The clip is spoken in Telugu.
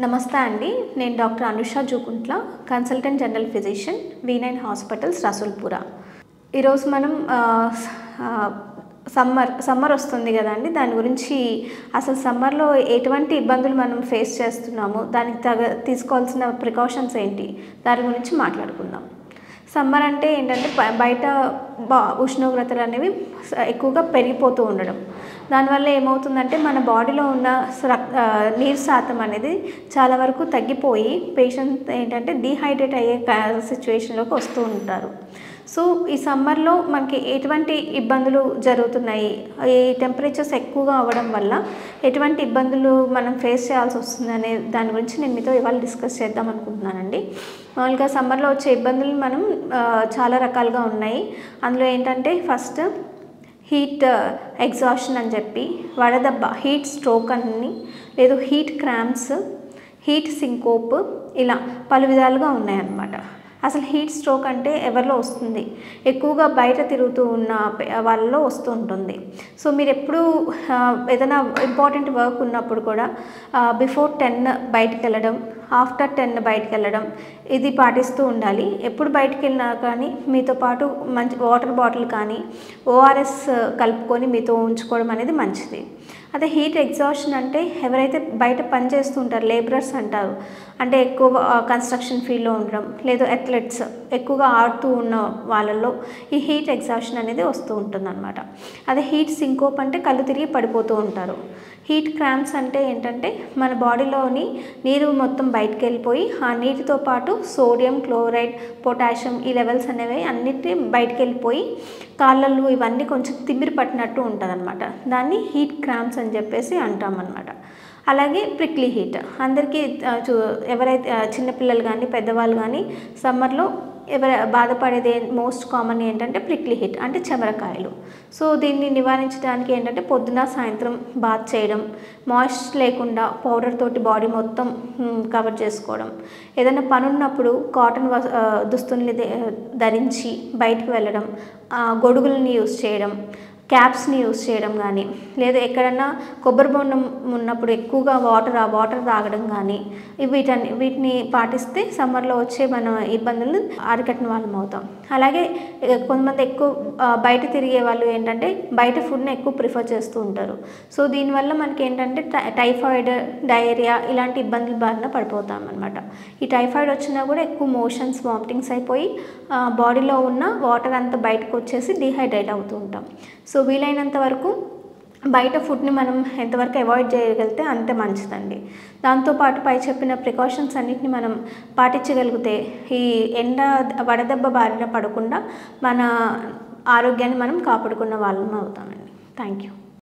నమస్తే అండి. నేను doctor Anusha Jukuntla, consultant general physician, V9 hospitals, Rasoolpura. ఈరోజు మనం సమ్మర్ వస్తుంది కదండి. దాని గురించి అసలు సమ్మర్లో ఎటువంటి ఇబ్బందులు మనం ఫేస్ చేస్తున్నాము, దానికి తీసుకోవాల్సిన ప్రికాషన్స్ ఏంటి, దాని గురించి మాట్లాడుకుందాం. సమ్మర్ అంటే ఏంటంటే బయట ఉష్ణోగ్రతలు అనేవి ఎక్కువగా పెరిగిపోతూ ఉండడం. దానివల్ల ఏమవుతుందంటే మన బాడీలో ఉన్న నీరు శాతం అనేది చాలా వరకు తగ్గిపోయి పేషెంట్ ఏంటంటే డీహైడ్రేట్ అయ్యే సిచ్యువేషన్లోకి వస్తూ ఉంటారు. సో ఈ సమ్మర్లో మనకి ఎటువంటి ఇబ్బందులు జరుగుతున్నాయి, ఈ టెంపరేచర్స్ ఎక్కువగా అవ్వడం వల్ల ఎటువంటి ఇబ్బందులు మనం ఫేస్ చేయాల్సి వస్తుంది అనే దాని గురించి నేను మీతో ఇవాళ డిస్కస్ చేద్దాం అనుకుంటున్నానండి. మామూలుగా సమ్మర్లో వచ్చే ఇబ్బందులు మనం చాలా రకాలుగా ఉన్నాయి. అందులో ఏంటంటే ఫస్ట్ హీట్ ఎగ్జాషన్ అని చెప్పి, వడదెబ్బ, హీట్ స్ట్రోక్ అని, లేదు హీట్ క్రాంప్స్, హీట్ సింకోప్, ఇలా పలు విధాలుగా ఉన్నాయన్నమాట. అసలు హీట్ స్ట్రోక్ అంటే ఎవరిలో వస్తుంది? ఎక్కువగా బయట తిరుగుతూ ఉన్న వాళ్ళలో వస్తూ ఉంటుంది. సో మీరు ఎప్పుడు ఏదైనా ఇంపార్టెంట్ వర్క్ ఉన్నప్పుడు కూడా బిఫోర్ 10 బయటకు వెళ్ళడం, ఆఫ్టర్ 10 బయటకు వెళ్ళడం, ఇది పాటిస్తూ ఉండాలి. ఎప్పుడు బయటకు వెళ్ళినా కానీ మీతో పాటు మంచి వాటర్ బాటిల్ కానీ ORS కలుపుకొని మీతో ఉంచుకోవడం అనేది మంచిది. అదే హీట్ ఎగ్జాషన్ అంటే ఎవరైతే బయట పని చేస్తుంటారు, లేబరర్స్ అంటారు, అంటే ఎక్కువ కన్స్ట్రక్షన్ ఫీల్డ్లో ఉండడం, లేదు అథ్లెట్స్, ఎక్కువగా ఆడుతూ ఉన్న వాళ్ళల్లో ఈ హీట్ ఎగ్జాషన్ అనేది వస్తూ ఉంటుందన్నమాట. అదే హీట్ సింకోప్ అంటే కళ్ళు తిరిగి పడిపోతూ ఉంటారు. హీట్ క్రాంప్స్ అంటే ఏంటంటే మన బాడీలోని నీరు మొత్తం బయటకు వెళ్ళిపోయి ఆ నీటితో పాటు సోడియం, క్లోరైడ్, పొటాషియం ఈ లెవెల్స్ అనేవి అన్నిటి బయటకు వెళ్ళిపోయి కాళ్ళల్లో ఇవన్నీ కొంచెం తిమ్మిరి పట్టినట్టు ఉంటుంది అనమాట. దాన్ని హీట్ క్రాంప్స్ అని చెప్పేసి అంటామన్నమాట. అలాగే ప్రిక్లీ హీట్, అందరికీ ఎవరైతే చిన్నపిల్లలు కానీ పెద్దవాళ్ళు కానీ సమ్మర్లో బాధపడేది మోస్ట్ కామన్ ఏంటంటే ప్రిక్లీ హీట్ అంటే చెమరకాయలు. సో దీన్ని నివారించడానికి ఏంటంటే పొద్దున సాయంత్రం బాత్ చేయడం, మాయిశ్చర్ లేకుండా పౌడర్ తోటి బాడీ మొత్తం కవర్ చేసుకోవడం, ఏదైనా పని ఉన్నప్పుడు కాటన్ దుస్తుల్ని ధరించి బయటకు వెళ్ళడం, గొడుగులని యూజ్ చేయడం, క్యాప్స్ని యూజ్ చేయడం కానీ, లేదా ఎక్కడన్నా కొబ్బరి బొండం ఉన్నప్పుడు ఎక్కువగా వాటర్ తాగడం కానీ, వీటిని పాటిస్తే సమ్మర్లో వచ్చే మన ఇబ్బందులు అరికట్టిన వాళ్ళం అవుతాం. అలాగే కొంతమంది ఎక్కువ బయట తిరిగే వాళ్ళు ఏంటంటే బయట ఫుడ్ని ఎక్కువ ప్రిఫర్ చేస్తూ ఉంటారు. సో దీనివల్ల మనకి ఏంటంటే టైఫాయిడ్, డయేరియా ఇలాంటి ఇబ్బందులు బారిన పడిపోతాం అనమాట. ఈ టైఫాయిడ్ వచ్చినా కూడా ఎక్కువ మోషన్స్, వామిటింగ్స్ అయిపోయి బాడీలో ఉన్న వాటర్ అంతా బయటకు వచ్చేసి డీహైడ్రేట్ అవుతూ ఉంటాం. సో వీలైనంత వరకు బయట ఫుడ్ని మనం ఎంతవరకు అవాయిడ్ చేయగలిగితే అంతే మంచిదండి. దాంతోపాటు పై చెప్పిన ప్రికాషన్స్ అన్నిటిని మనం పాటించగలిగితే ఈ వడదెబ్బ బారిన పడకుండా మన ఆరోగ్యాన్ని మనం కాపాడుకున్న వాళ్ళం అవుతామండి. Thank you.